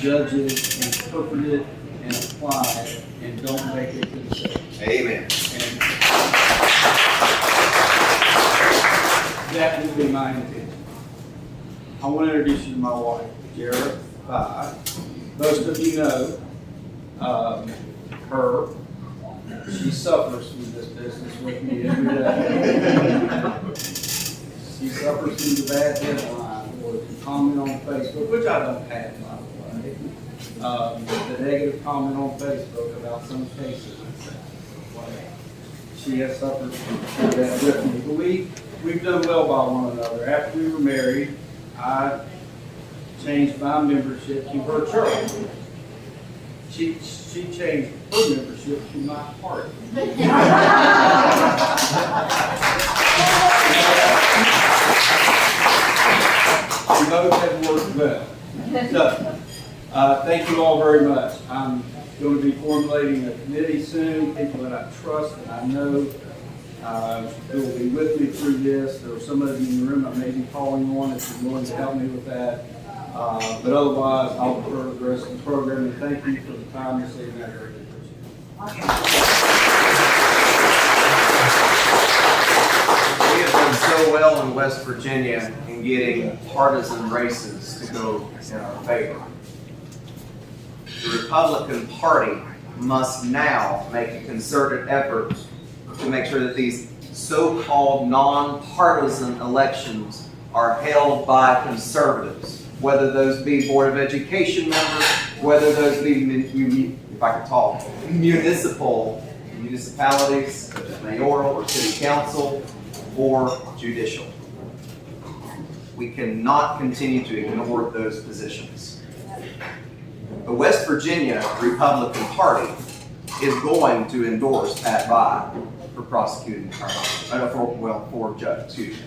judge it, interpret it, and apply it, and don't make it themselves. Amen. And that will be my intention. I want to introduce you to my wife, Jared. Most of you know her. She suffers from this business with me every day. She suffers from the bad headline or the comment on Facebook, which I don't have, by the way. The negative comment on Facebook about some cases. She has suffered from that with me. But we've done well by one another. After we were married, I changed my membership to her church. She changed her membership to my party. We both have worked well. So, thank you all very much. I'm going to be formulating a committee soon, people that I trust and I know who will be with me through this. There are some of you in the room I may be calling on if you're willing to help me with that. But otherwise, I'll defer to the rest of the program, and thank you for the time this evening. I very appreciate it. We have done so well in West Virginia in getting partisan races to go in our favor. The Republican Party must now make a concerted effort to make sure that these so-called nonpartisan elections are held by conservatives, whether those be Board of Education members, whether those be, if I could talk, municipalities, such as mayoral or city council, or judicial. We cannot continue to ignore those positions. The West Virginia Republican Party is going to endorse Pat Bye for prosecuting attorney, for judge, excuse me.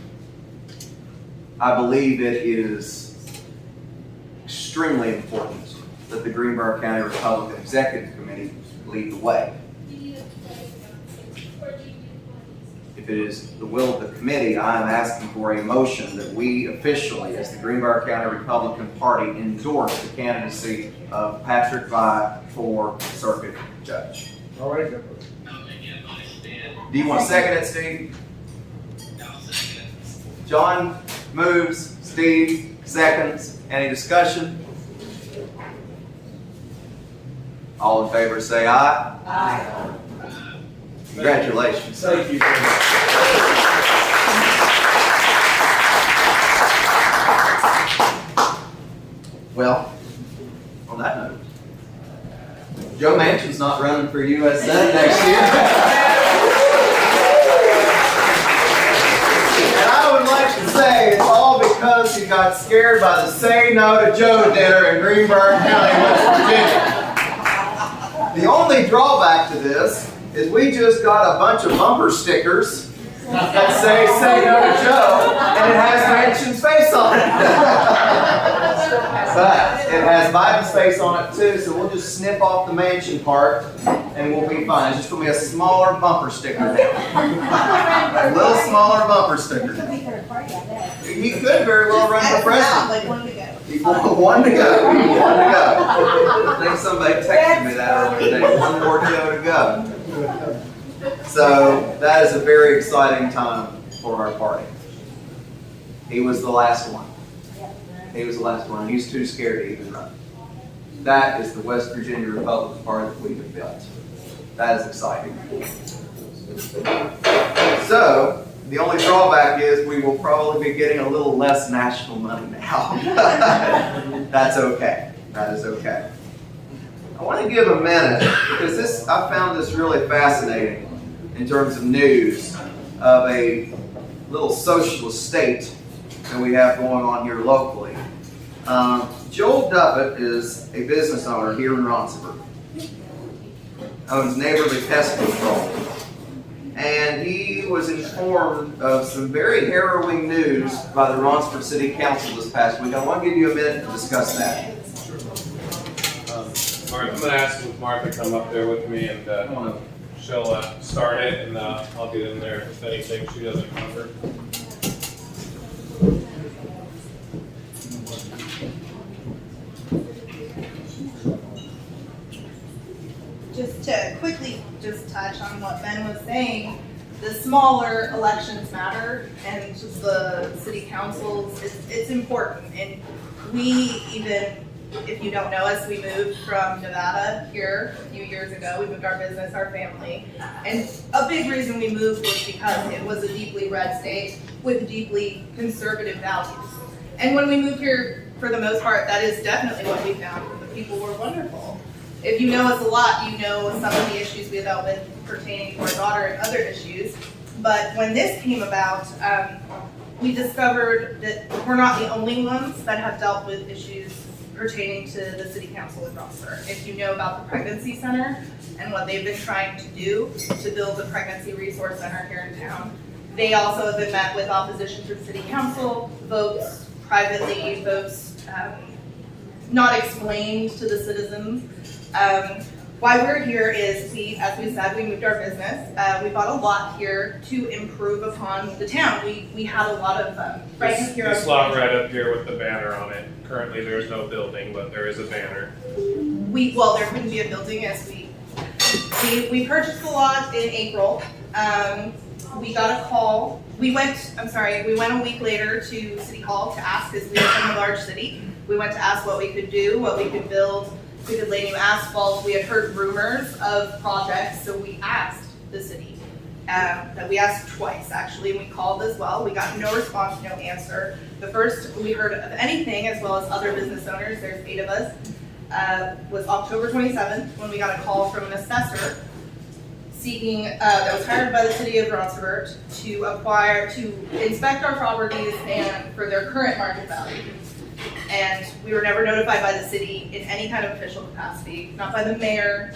I believe it is extremely important that the Greenbrier County Republican Executive Committee lead the way. If it is the will of the committee, I am asking for a motion that we officially, as the Greenbrier County Republican Party, endorse the candidacy of Patrick Bye for circuit judge. All right. Do you want to second it, Steve? John moves, Steve seconds. Any discussion? All in favor say aye. Aye. Congratulations. Thank you. Well, on that note, Joe Manchin's not running for U.S. Senate next year. And I would like to say it's all because he got scared by the Say No to Joe dinner in Greenbrier County, West Virginia. The only drawback to this is we just got a bunch of bumper stickers that say No to Joe, and it has Manchin's face on it. But it has Biden's face on it too, so we'll just snip off the Manchin part and we'll be fine. It's just going to be a smaller bumper sticker now. A little smaller bumper sticker now. He could very well run for president. One to go. I think somebody texted me that earlier today. One more show to go. So that is a very exciting time for our party. He was the last one. He was the last one. He's too scared to even run. That is the West Virginia Republican Party that we have built. That is exciting. So, the only drawback is we will probably be getting a little less national money now. That's okay. That is okay. I want to give a minute, because I found this really fascinating in terms of news of a little socialist state that we have going on here locally. Joel Duffett is a business owner here in Ronsford. Owns Neighborly Pest Control. And he was informed of some very harrowing news by the Ronsford City Council this past week. I want to give you a minute to discuss that. I'm going to ask Martha to come up there with me, and she'll start it, and I'll get in there if anything she doesn't cover. to quickly just touch on what Ben was saying. The smaller elections matter, and the city councils, it's important. And we even, if you don't know us, we moved from Nevada here a few years ago. We moved our business, our family. And a big reason we moved was because it was a deeply red state with deeply conservative values. And when we moved here, for the most part, that is definitely what we found. The people were wonderful. If you know us a lot, you know some of the issues we dealt with pertaining to our daughter and other issues. But when this came about, we discovered that we're not the only ones that have dealt with issues pertaining to the city council in Roxbury. If you know about the pregnancy center and what they've been trying to do to build the pregnancy resource center here in town, they also have been met with opposition to the city council, votes privately, votes not explained to the citizens. Why we're here is, as we said, we moved our business. We bought a lot here to improve upon the town. We had a lot of, right here. This lot right up here with the banner on it. Currently, there's no building, but there is a banner. Well, there couldn't be a building as we purchased the lot in April. We got a call. We went a week later to City Hall to ask, because we live in a large city. We went to ask what we could do, what we could build. We could lay new asphalt. We had heard rumors of projects, so we asked the city. That we asked twice, actually, and we called as well. We got no response, no answer. The first we heard of anything, as well as other business owners, there's 8 of us, was October 27th, when we got a call from an assessor seeking, that was hired by the city of Roxbury to inspect our properties and for their current market value. And we were never notified by the city in any kind of official capacity, not by the mayor,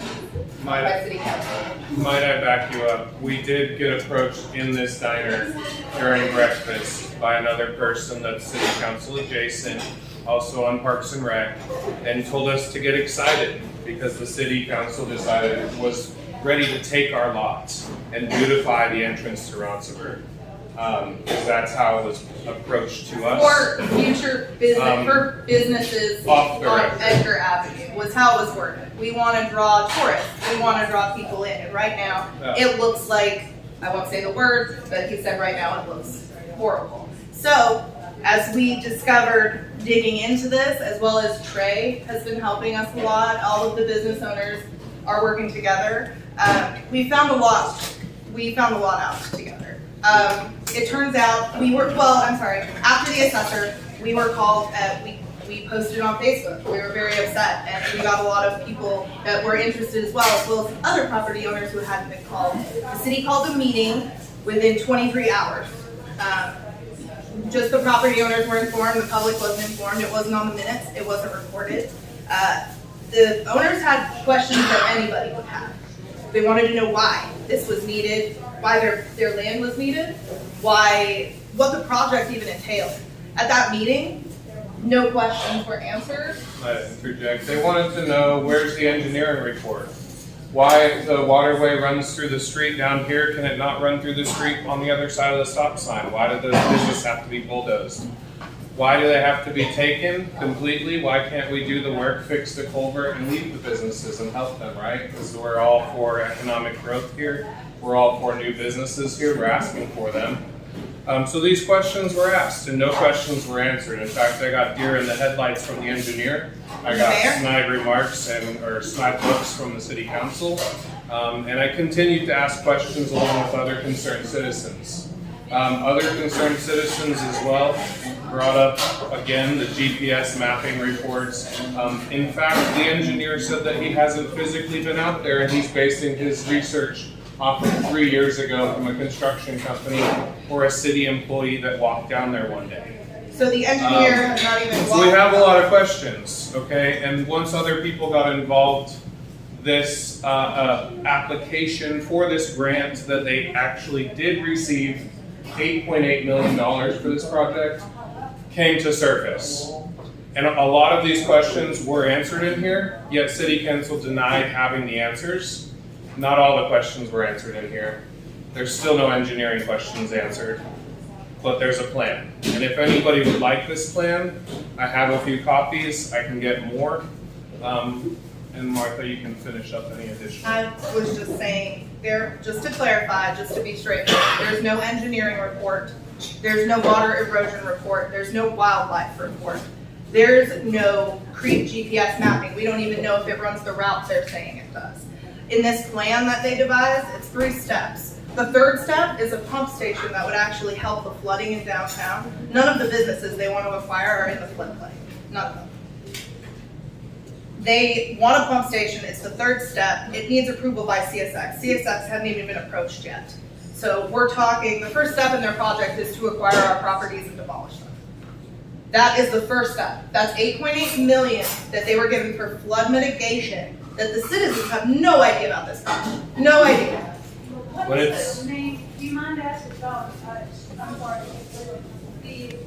not by city council. Might I back you up? We did get approached in this diner during breakfast by another person that's city council adjacent, also on Parks and Rec, and told us to get excited because the city council decided it was ready to take our lots and beautify the entrance to Roxbury. Because that's how it was approached to us. For future business, for businesses on Edgar Avenue was how it was worded. We want to draw tourists. We want to draw people in. And right now, it looks like, I won't say the word, but he said right now it looks horrible. So, as we discovered digging into this, as well as Trey has been helping us a lot, all of the business owners are working together. We found a lot out together. It turns out after the assessor, we were called, we posted on Facebook. We were very upset, and we got a lot of people that were interested as well as other property owners who hadn't been called. The city called a meeting within 23 hours. Just the property owners were informed, the public wasn't informed, it wasn't on the minutes, it wasn't recorded. The owners had questions that anybody would have. They wanted to know why this was needed, why their land was needed, what the project even entailed. At that meeting, no questions were answered. I interject. They wanted to know, where's the engineering report? Why the waterway runs through the street down here, can it not run through the street on the other side of the stop sign? Why did the business have to be bulldozed? Why do they have to be taken completely? Why can't we do the work, fix the culvert, and leave the businesses and help them, right? Because we're all for economic growth here. We're all for new businesses here. We're asking for them. So these questions were asked, and no questions were answered. In fact, I got deer in the headlights from the engineer. I got snide remarks or snide looks from the city council. And I continued to ask questions along with other concerned citizens. Other concerned citizens as well brought up, again, the GPS mapping reports. In fact, the engineer said that he hasn't physically been out there, and he's basing his research off of 3 years ago from a construction company or a city employee that walked down there one day. So the engineer has not even walked. So we have a lot of questions, okay? And once other people got involved, this application for this grant that they actually did receive $8.8 million for this project came to surface. And a lot of these questions were answered in here, yet City Council denied having the answers. Not all the questions were answered in here. There's still no engineering questions answered, but there's a plan. And if anybody would like this plan, I have a few copies. I can get more. And Martha, you can finish up any additional. I was just saying, just to clarify, just to be straightforward, there's no engineering report, there's no water erosion report, there's no wildlife report, there's no creek GPS mapping. We don't even know if it runs the route they're saying it does. In this plan that they devised, it's 3 steps. The 3rd step is a pump station that would actually help the flooding in downtown. None of the businesses they want to acquire are in the floodplain, none of them. They want a pump station, it's the 3rd step. It needs approval by CSX. CSX hadn't even been approached yet. So we're talking, the first step in their project is to acquire our properties and demolish them. That is the first step. That's $8.8 million that they were given for flood mitigation that the citizens have no idea about this project. No idea. But it's- Do you mind asking about, I'm sorry,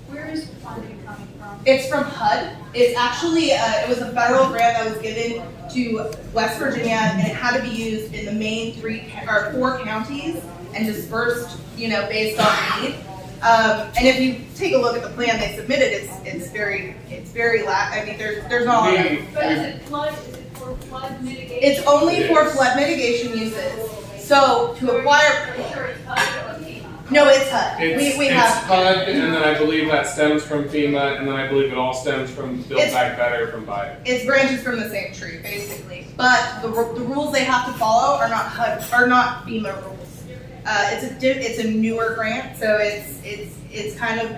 where is the funding coming from? It's from HUD. It's actually, it was a federal grant that was given to West Virginia, and it had to be used in the main 4 counties and dispersed, based on need. And if you take a look at the plan they submitted, it's very I mean, there's not a lot of. But is it for flood mitigation? It's only It for is. flood mitigation uses. So to acquire, Are you sure it's HUD or FEMA? no, it's HUD. We It's have. HUD, and then I believe that stems from FEMA, and then I believe it all stems from Build It's- Back Better from Biden. It's branches from the same tree, basically. But the rules they have to follow are not HUD, are not FEMA rules. It's a newer grant, so it's kind of,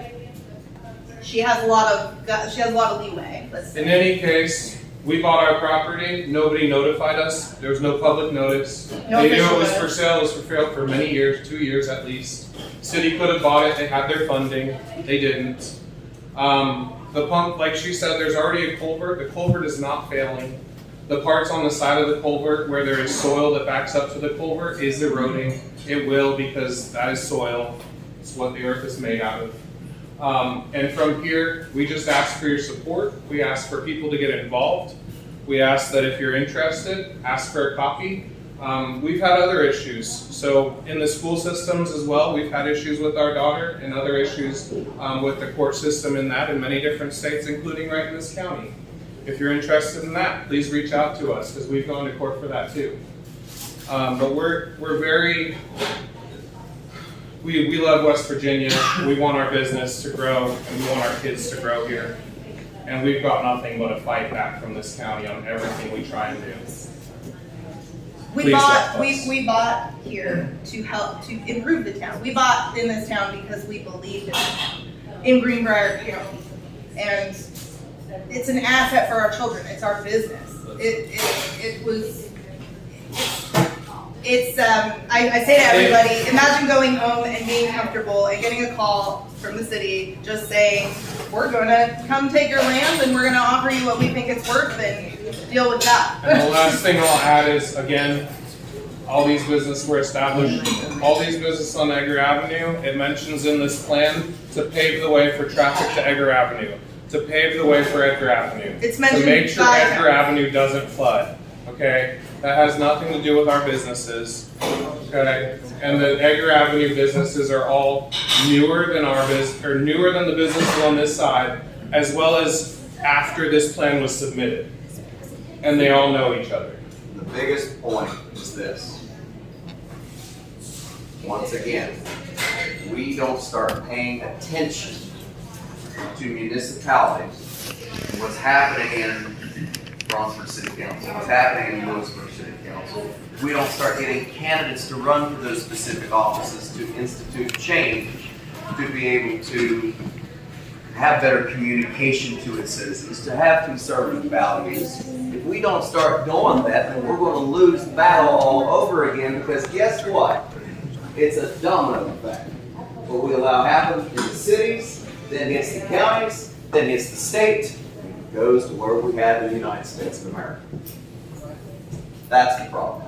she has a lot of leeway. Let's say. In any case, we bought our property, nobody notified us, there was no public notice. No They knew official it was for notice. sale, it was for sale for many years, 2 years at least. City could have bought it, they had their funding, they didn't. The pump, like she said, there's already a culvert, the culvert is not failing. The parts on the side of the culvert where there is soil that backs up to the culvert is eroding. It will, because that is soil, it's what the earth is made out of. And from here, we just ask for your support. We ask for people to get involved. We ask that if you're interested, ask for a copy. We've had other issues. So in the school systems as well, we've had issues with our daughter and other issues with the court system in that in many different states, including right in this county. If you're interested in that, please reach out to us because we've gone to court for that too. But we're very, we love West Virginia. We want our business to grow and we want our kids to grow here. And we've got nothing but a fight back from this county on everything we try and do. We Please bought, help us. we bought here to help, to improve the town. We bought in this town because we believed in the town, in Greenbrier County. And it's an asset for our children, it's our business. I say to everybody, imagine going home and being comfortable and getting a call from the city just saying, we're gonna come take your land and we're gonna offer you what we think it's worth and deal with that. And the last thing I'll add is, again, all these businesses were established, all these businesses on Edgar Avenue, it mentions in this plan to pave the way for traffic to Edgar Avenue, to pave the way for Edgar Avenue. It's mentioned to make sure 5 Edgar times. Avenue doesn't flood, okay? That has nothing to do with our businesses, okay? And the Edgar Avenue businesses are all newer than newer than the businesses on this side, as well as after this plan was submitted. And they all know each other. The biggest point is this. Once again, we don't start paying attention to municipalities and what's happening in Bronzeford City Council, what's happening in Lewisburg City Council. We don't start getting candidates to run for those specific offices to institute change, to be able to have better communication to its citizens, to have conservative values. If we don't start doing that, then we're going to lose the battle all over again, because guess what? It's a domino effect. What we allow happen in the cities, then hits the counties, then hits the state, and it goes to where we have in the United States of America. That's the problem.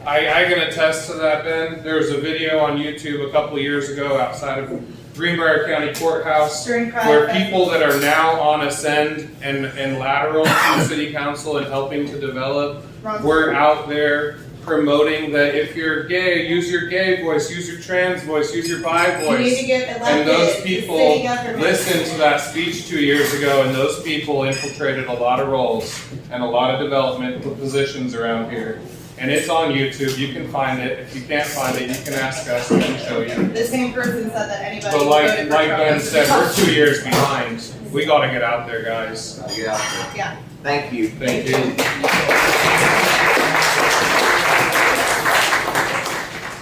I can attest to that, Ben. There was a video on YouTube a couple of years ago outside of Greenbrier County Courthouse During Pride where Fest. people that are now on ascend and lateral to city council and helping to develop, we're out there promoting that if you're gay, use your gay voice, use your trans voice, use your bi You need voice. to get And elected those to people city government. listened to that speech 2 years ago, and those people infiltrated a lot of roles and a lot of development positions around here. And it's on YouTube. You can find it. If you can't find it, you can ask us. We can show you. The same person said that anybody But who like voted for Ben Trump said, we're 2 years behind. We got to get out there, guys. Gotta get out there. Yeah. Thank you. Thank you.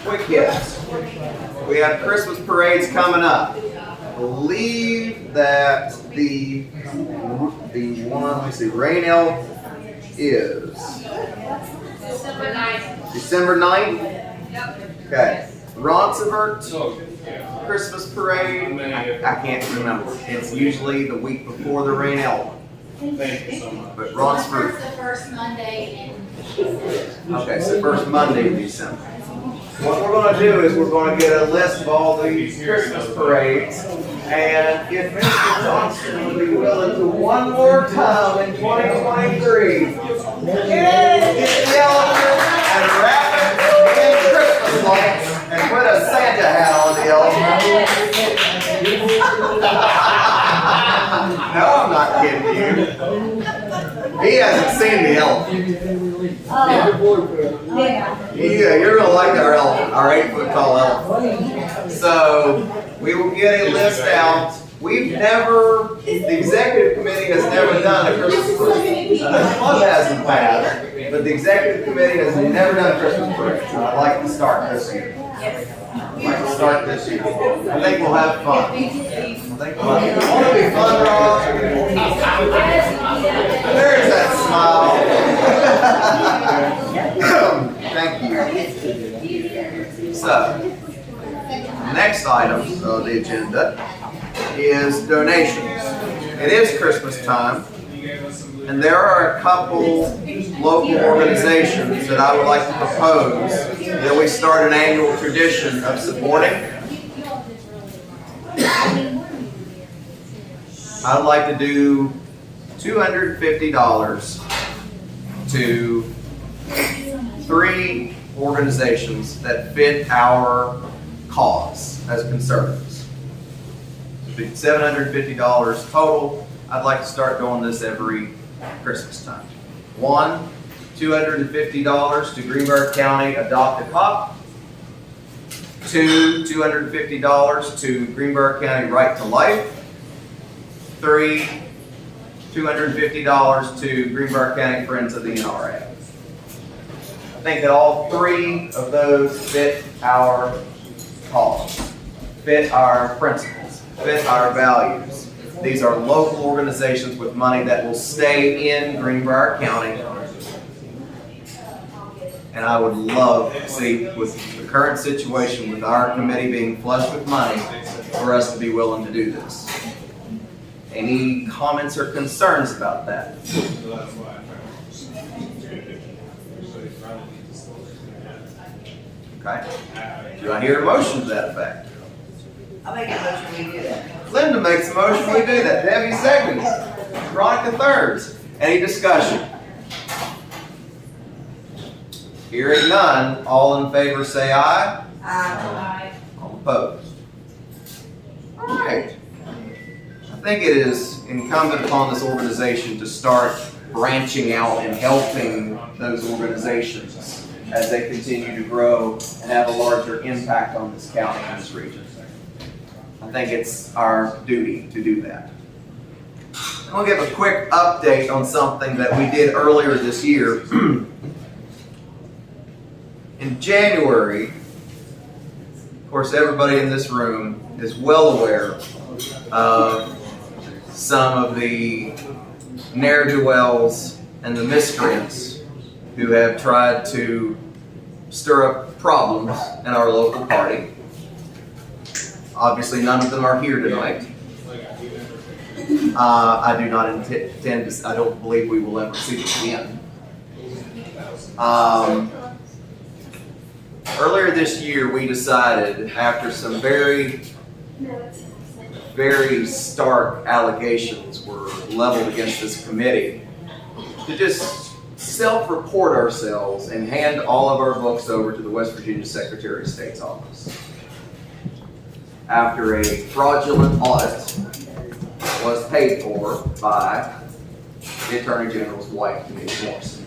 Quick hits. We have Christmas parades coming up. I believe that the one, let me see, Rain Elk is December 9th. Okay. Roncevert So, yeah. Christmas parade. I can't remember. It's usually the week before the Rain Elk. Thank you so much. But Roncevert. The first Monday in December. Okay, so first Monday in December. What we're gonna do is we're gonna get a list of all these Christmas parades, and if Mr. Johnson would be willing to one more time in 2023, get the elephant and wrap it in Christmas lights and put a Santa hat on the elephant. No, I'm not kidding you. He hasn't seen the elephant. Yeah, you're gonna like our elephant, our 8-foot tall elephant. So we will get a list out. We've never, the executive committee has never done a Christmas parade. The club has in the past, but the executive committee has never done a Christmas parade. So I'd like to start this year. I'd like to start this year. I think we'll have fun. I think we'll have fun. Won't it be fun, Rob? There's that smile. Thank you. So, next item on the agenda is donations. It is Christmas time, and there are a couple local organizations that I would like to propose that we start an annual tradition of supporting. I'd like to do $250 to 3 organizations that fit our cause as conservatives. It'd be $750 total. I'd like to start doing this every Christmas time. 1, $250 to Greenbrier County Adopt a Cop. 2, $250 to Greenbrier County Right to Life. 3, $250 to Greenbrier County Friends of the NRA. I think that all 3 of those fit our cause, fit our principles, fit our values. These are local organizations with money that will stay in Greenbrier County. And I would love to see, with the current situation with our committee being flush with money, for us to be willing to do this. Any comments or concerns about that? Okay. Do I hear a motion to that effect? I'll make a motion we do that. Linda makes a motion, we do that. Debbie seconds. Veronica thirds. Any discussion? Hearing none, all in favor say aye. All opposed. All right. I think it is incumbent upon this organization to start branching out and helping those organizations as they continue to grow and have a larger impact on this county and this region. I think it's our duty to do that. I'm going to give a quick update on something that we did earlier this year. In January, of course, everybody in this room is well aware of some of the ne'er-do-wells and the miscreants who have tried to stir up problems in our local party. Obviously, none of them are here tonight. I do not intend to, I don't believe we will ever see them again. Earlier this year, we decided, after some very stark allegations were leveled against this committee, to just self-report ourselves and hand all of our books over to the West Virginia Secretary of State's office. After a fraudulent audit was paid for by the Attorney General's wife, Denise Morrison.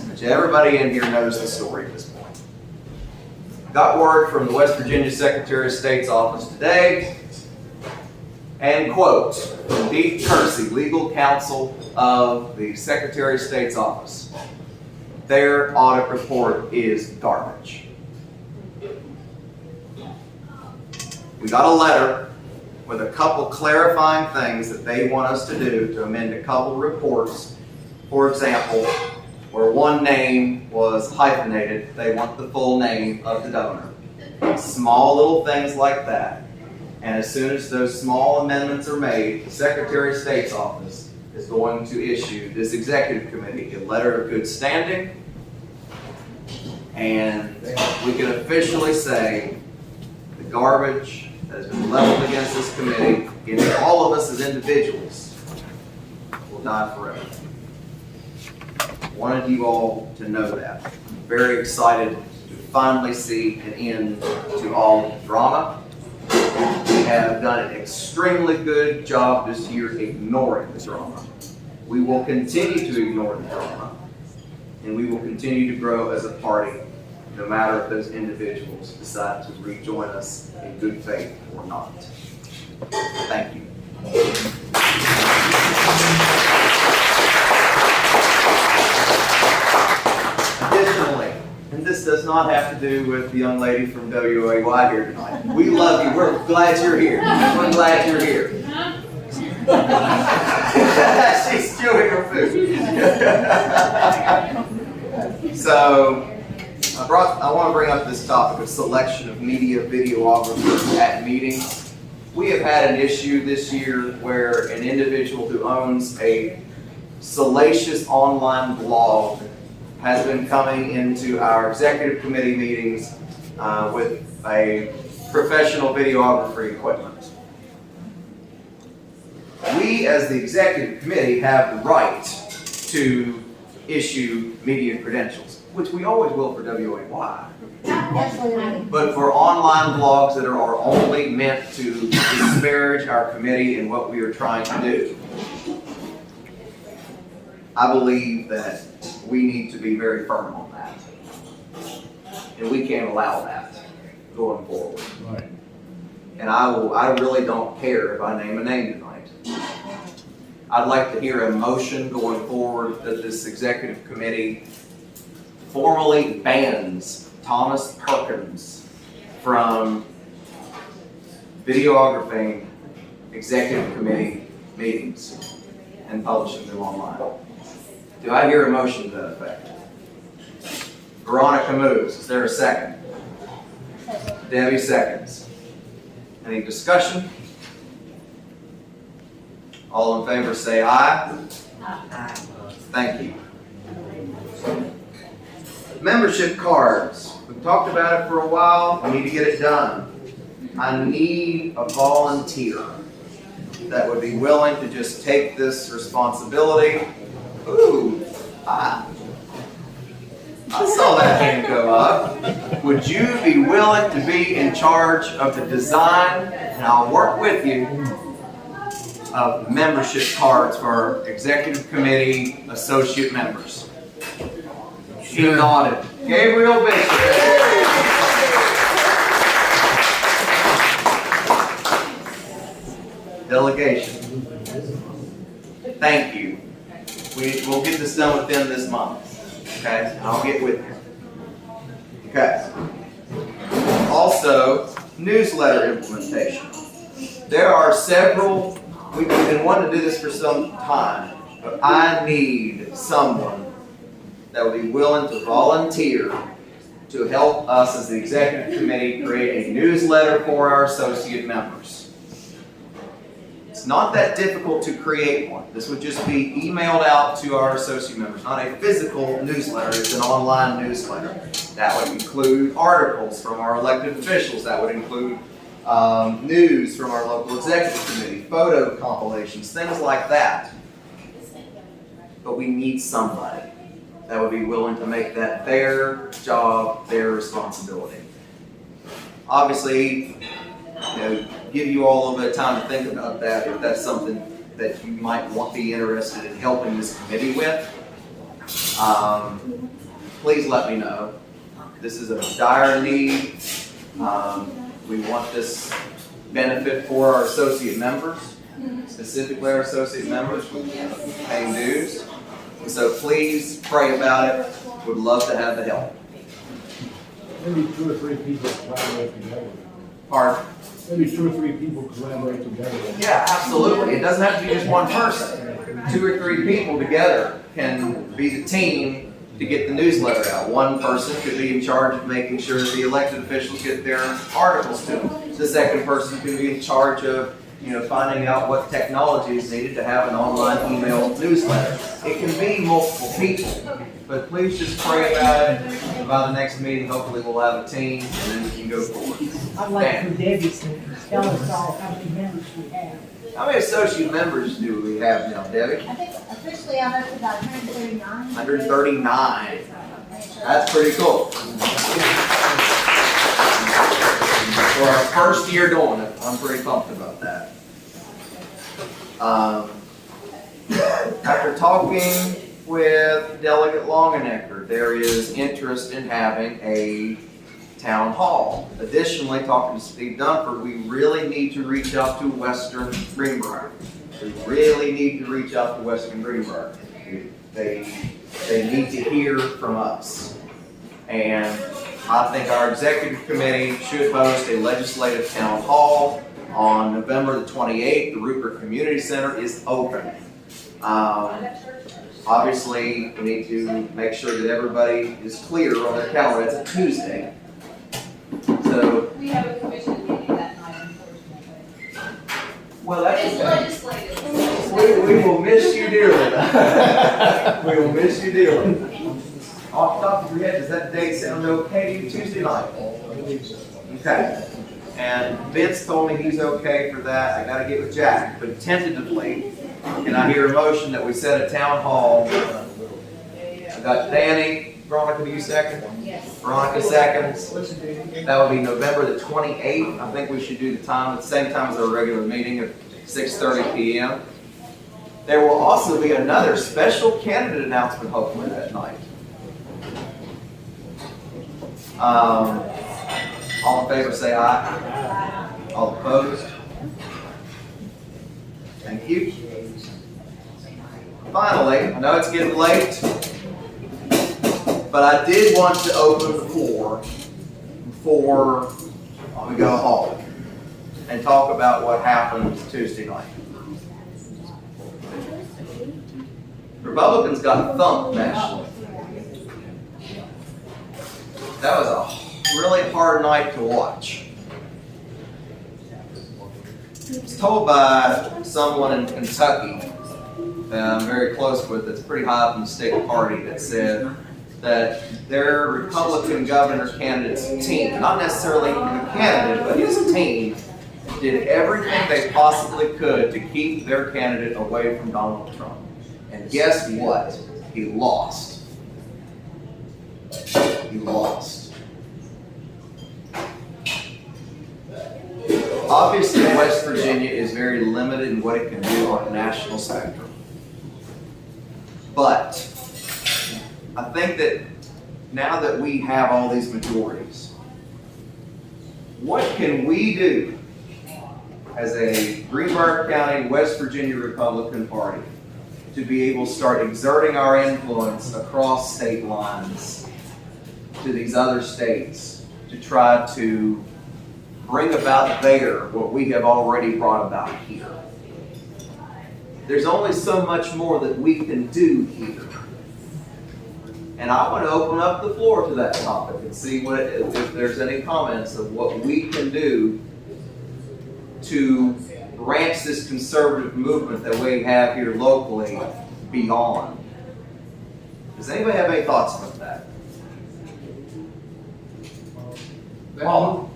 Which everybody in here knows the story at this point. Got word from the West Virginia Secretary of State's office today, and quote, from Deep Kersey, legal counsel of the Secretary of State's office, their audit report is garbage. We got a letter with a couple clarifying things that they want us to do to amend a couple reports. For example, where one name was hyphenated, they want the full name of the donor. Small little things like that. And as soon as those small amendments are made, the Secretary of State's office is going to issue this executive committee a letter of good standing. And we can officially say the garbage that has been leveled against this committee, against all of us as individuals, will die forever. Wanted you all to know that. I'm very excited to finally see an end to all the drama. We have done an extremely good job this year ignoring the drama. We will continue to ignore the drama, and we will continue to grow as a party, no matter if those individuals decide to rejoin us in good faith or not. Thank you. Additionally, and this does not have to do with the young lady from WAY here tonight. We love you. We're glad you're here. We're glad you're here. She's chewing her food. So, I want to bring up this topic of selection of media videographers at meetings. We have had an issue this year where an individual who owns a salacious online blog has been coming into our executive committee meetings with a professional videography equipment. We, as the executive committee, have the right to issue media credentials, which we always will for WAY. But for online blogs that are only meant to disparage our committee and what we are trying to do, I believe that we need to be very firm on that. And we can't allow that going forward. Right. And I really don't care if I name a name tonight. I'd like to hear a motion going forward that this executive committee formally bans Thomas Perkins from videographing executive committee meetings and publishing them online. Do I hear a motion to that effect? Veronica moves. Is there a second? Debbie seconds. Any discussion? All in favor say aye. Aye. Thank you. Membership cards. We've talked about it for a while. We need to get it done. I need a volunteer that would be willing to just take this responsibility. Ooh, I saw that hand go up. Would you be willing to be in charge of the design, and I'll work with you, of membership cards for our executive committee associate members? He nodded. Gabriel Bishop. Delegation. Thank you. We'll get this done within this month. Okay? I'll get with you. Okay. Also, newsletter implementation. There are several, we've been wanting to do this for some time, but I need someone that would be willing to volunteer to help us as the executive committee create a newsletter for our associate members. It's not that difficult to create one. This would just be emailed out to our associate members, not a physical newsletter, it's an online newsletter. That would include articles from our elected officials, that would include news from our local executive committee, photo compilations, things like that. But we need somebody. that would be willing to make that their job, their responsibility. Obviously, give you all a little bit of time to think about that if that's something that you might be interested in helping this committee with. Please let me know. This is a dire need. We want this benefit for our associate members, specifically our associate members paying dues. So please pray about it. Would love to have the help. Maybe 2 or 3 people collaborate together. Pardon? Maybe 2 or 3 people collaborate together. Yeah, absolutely. It doesn't have to be just one person. 2 or 3 people together can be the team to get the newsletter out. One person could be in charge of making sure the elected officials get their articles to them. The second person can be in charge of, finding out what technology is needed to have an online email newsletter. It can be multiple people, but please just pray about it. By the next meeting, hopefully we'll have a team and then we can go forward. I'd like for Debbie to tell us all how many members we have. How many associate members do we have now, Debbie? I think officially I'm up to about 139. 139. That's pretty cool. For our first year doing it, I'm pretty pumped about that. After talking with Delegate Longenecker, there is interest in having a town hall. Additionally, talking to Steve Dunford, we really need to reach out to Western Greenbrier. We really need to reach out to Western Greenbrier. They need to hear from us. And I think our executive committee should host a legislative town hall on November the 28th. The Rupert Community Center is open. Obviously, we need to make sure that everybody is clear on their calendar. It's a Tuesday. So, We have a commission meeting that night, unfortunately. well, that's It's okay. legislative. We will miss you dearly. We will miss you dearly. Off the top of your head, does that date sound okay to you, Tuesday night? Okay. And Vince told me he's okay for that. I gotta get with Jack, but tentatively, can I hear a motion that we set a town hall? I got Danny, Veronica, do you second? Yes. Veronica seconds. That would be November the 28th. I think we should do the time at the same time as our regular meeting at 6:30 p.m. There will also be another special candidate announcement hopefully that night. All in favor say aye. All opposed? Thank you. Finally, I know it's getting late, but I did want to open the floor before we go home and talk about what happened Tuesday night. Republicans got thumped nationally. That was a really hard night to watch. I was told by someone in Kentucky that I'm very close with, that's pretty high up in the state party, that said that their Republican governor candidate's team, not necessarily the candidate, but his team, did everything they possibly could to keep their candidate away from Donald Trump. And guess what? He lost. He lost. Obviously, West Virginia is very limited in what it can do on a national spectrum. But I think that now that we have all these majorities, what can we do as a Greenbrier County, West Virginia Republican Party to be able to start exerting our influence across state lines to these other states to try to bring about there what we have already brought about here? There's only so much more that we can do here. And I want to open up the floor to that topic and see if there's any comments of what we can do to branch this conservative movement that we have here locally beyond. Does anybody have any thoughts about that? Paula?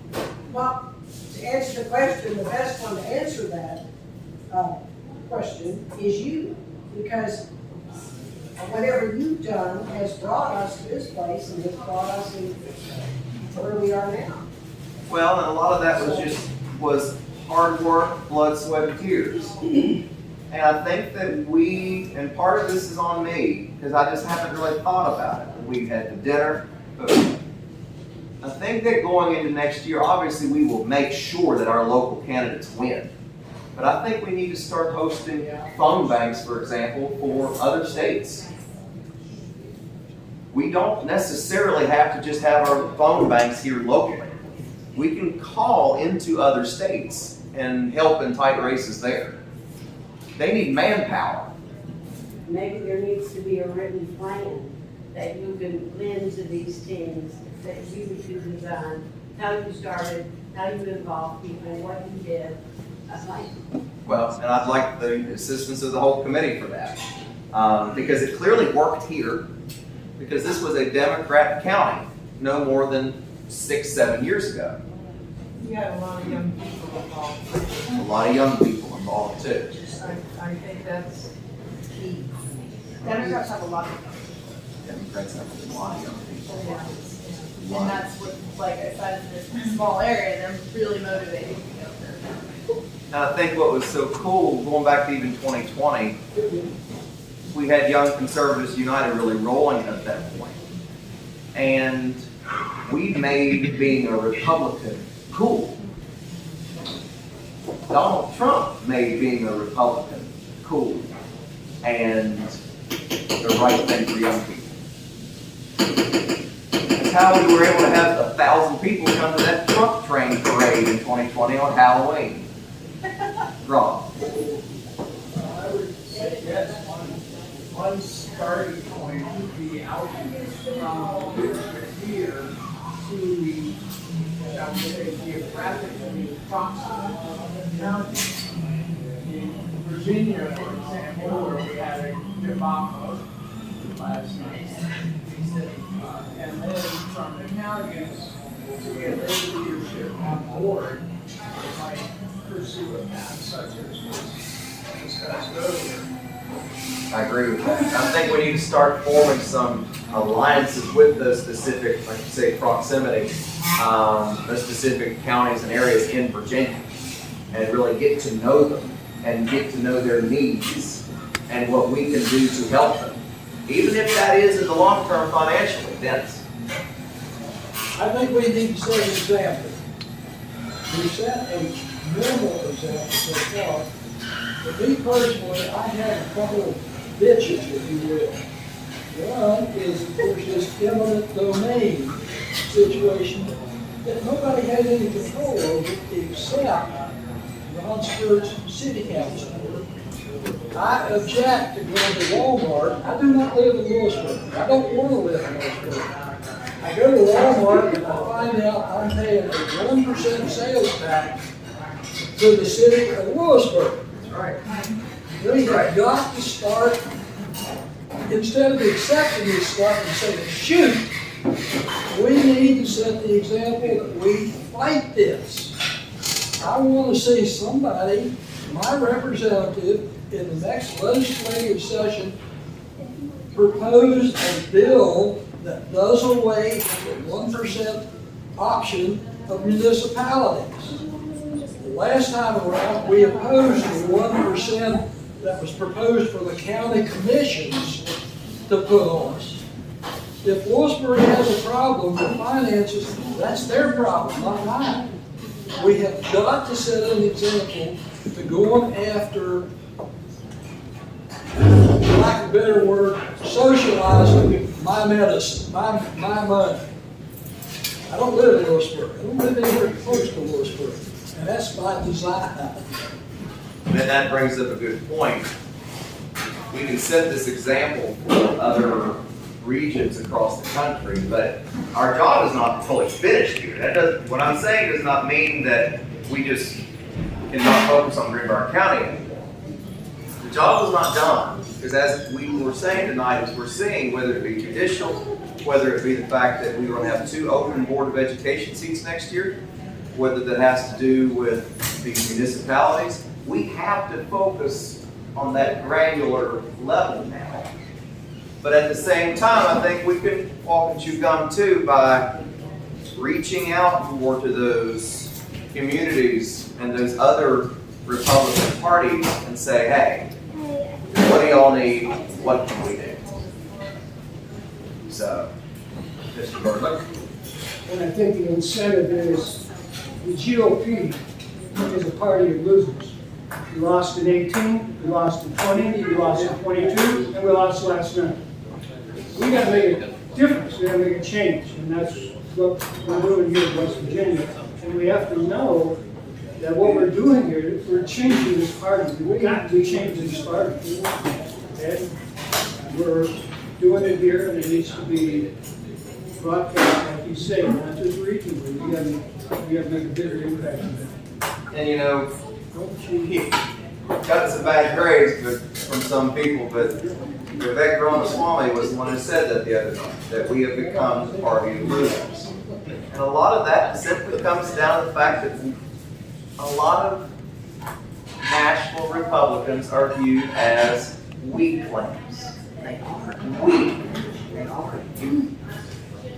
Well, to answer the question, the best one to answer that question is you. Because whatever you've done has brought us to this place and has brought us in where we are now. Well, and a lot of that was hard work, blood, sweat, and tears. And I think that and part of this is on me, because I just haven't really thought about it. We had the dinner, but I think that going into next year, obviously we will make sure that our local candidates win. But I think we need to start hosting phone banks, for example, for other states. We don't necessarily have to just have our phone banks here locally. We can call into other states and help in tight races there. They need manpower. Maybe there needs to be a written plan that you can lend to these teams, that you would design, how you started, how you involved people, what you did, a plan. Well, and I'd like the assistance of the whole committee for that. Because it clearly worked here, because this was a Democrat county no more than 6-7 years ago. You had a lot of young people involved. A lot of young people involved too. I think that's key. Democrats have a lot of, Democrats have a lot of young people. and that's what, like I said, in this small area, they're really motivated to go there. And I think what was so cool, going back to even 2020, we had Young Conservatives United really rolling at that point. And we made being a Republican cool. Donald Trump made being a Republican cool and the right thing for young people. That's how we were able to have 1,000 people come to that truck train parade in 2020 on Halloween. Wrong. I would suggest one starting point would be outreach from here to, shall we say, geographically proximate counties. In Virginia, for example, where we had a debacle last night. And then from the counties to get their leadership on board, they might pursue a path such as was discussed earlier. I agree with that. I think we need to start forming some alliances with the specific, like you say, proximity, the specific counties and areas in Virginia, and really get to know them and get to know their needs and what we can do to help them, even if that is in the long term financially. Dennis. I think we need to set an example. We set a minimal example so far. For me personally, I have a couple of bitches, if you will. One is, of course, this eminent domain situation that nobody has any control over except Ron Stewart's city council. I object to going to Walmart. I do not live in Lewisburg. I don't want to live in Lewisburg. I go to Walmart and I find out I'm paying a 1% sales tax to the city of Lewisburg. Right. We have got to start, instead of accepting this stuff and saying, shoot, we need to set the example that we fight this. I want to see somebody, my representative, in the next legislative session, propose a bill that does away with the 1% option of municipalities. Last time around, we opposed the 1% that was proposed for the county commissions to put on us. If Lewisburg has a problem with finances, that's their problem, not mine. We have got to set an example to going after, for lack of a better word, socializing my medicine, my money. I don't live in Lewisburg. I don't live anywhere close to Lewisburg. And that's by design. And that brings up a good point. We can set this example for other regions across the country, but our job is not fully finished here. What I'm saying does not mean that we just cannot focus on Greenbrier County anymore. The job is not done, because as we were saying tonight, as we're seeing, whether it be judicial, whether it be the fact that we're going to have 2 open Board of Education seats next year, whether that has to do with the municipalities, we have to focus on that granular level now. But at the same time, I think we can walk and chew gum too by reaching out more to those communities and those other Republican parties and say, hey, what do y'all need? What can we do? So, Mr. Burley. And I think the incentive is the GOP is a party of losers. We lost in 18, we lost in 20, we lost in 22, and we lost last night. We gotta make a difference, we gotta make a change, and that's what we're doing here in West Virginia. And we have to know that what we're doing here, we're changing this party. We've got to change this party. And we're doing it here, and it needs to be broadcast, like you say, not just regionally. We gotta make a bigger impact on that. And you know, he got some bad grades from some people, but Vivek Ramaswamy was the one who said that the other night, that we have become the party of losers. And a lot of that simply comes down to the fact that a lot of national Republicans are viewed as weaklings. Weak.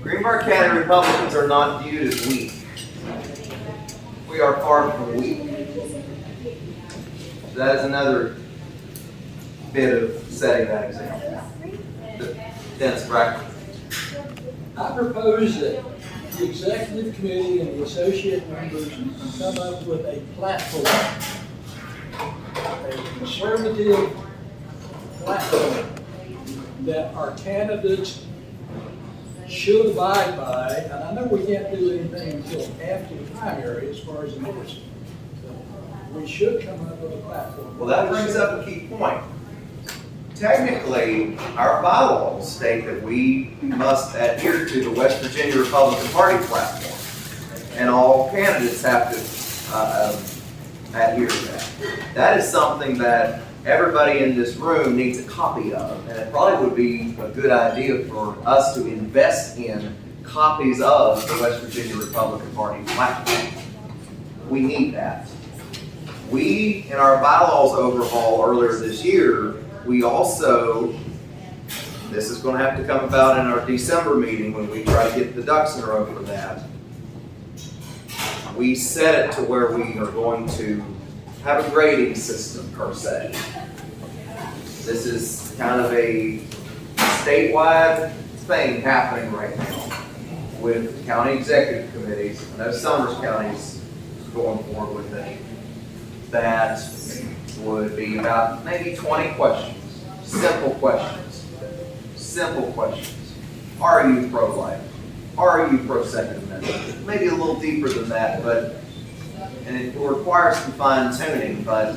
Greenbrier County Republicans are not viewed as weak. We are far from weak. So that is another bit of setting that example. Dennis Brackman. I propose that the executive committee and the associate members come up with a platform, a conservative platform that our candidates should abide by. And I know we can't do anything until after the primary as far as endorsement. We should come up with a platform. Well, that brings up a key point. Technically, our bylaws state that we must adhere to the West Virginia Republican Party platform, and all candidates have to adhere to that. That is something that everybody in this room needs a copy of, and it probably would be a good idea for us to invest in copies of the West Virginia Republican Party platform. We need that. We, in our bylaws overhaul earlier this year, we also, this is going to have to come about in our December meeting when we try to get the ducks in a row for that. We set it to where we are going to have a grading system per se. This is kind of a statewide thing happening right now with county executive committees. I know Summers County's going forward with it. That would be about maybe 20 questions. Simple questions. Simple questions. Are you pro-life? Are you pro-Second Amendment? Maybe a little deeper than that, and it will require some fine-tuning, but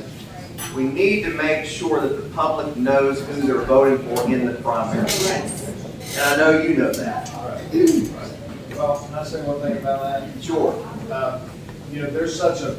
we need to make sure that the public knows who they're voting for in the primary. And I know you know that. Well, can I say one thing about that? Sure. There's such a,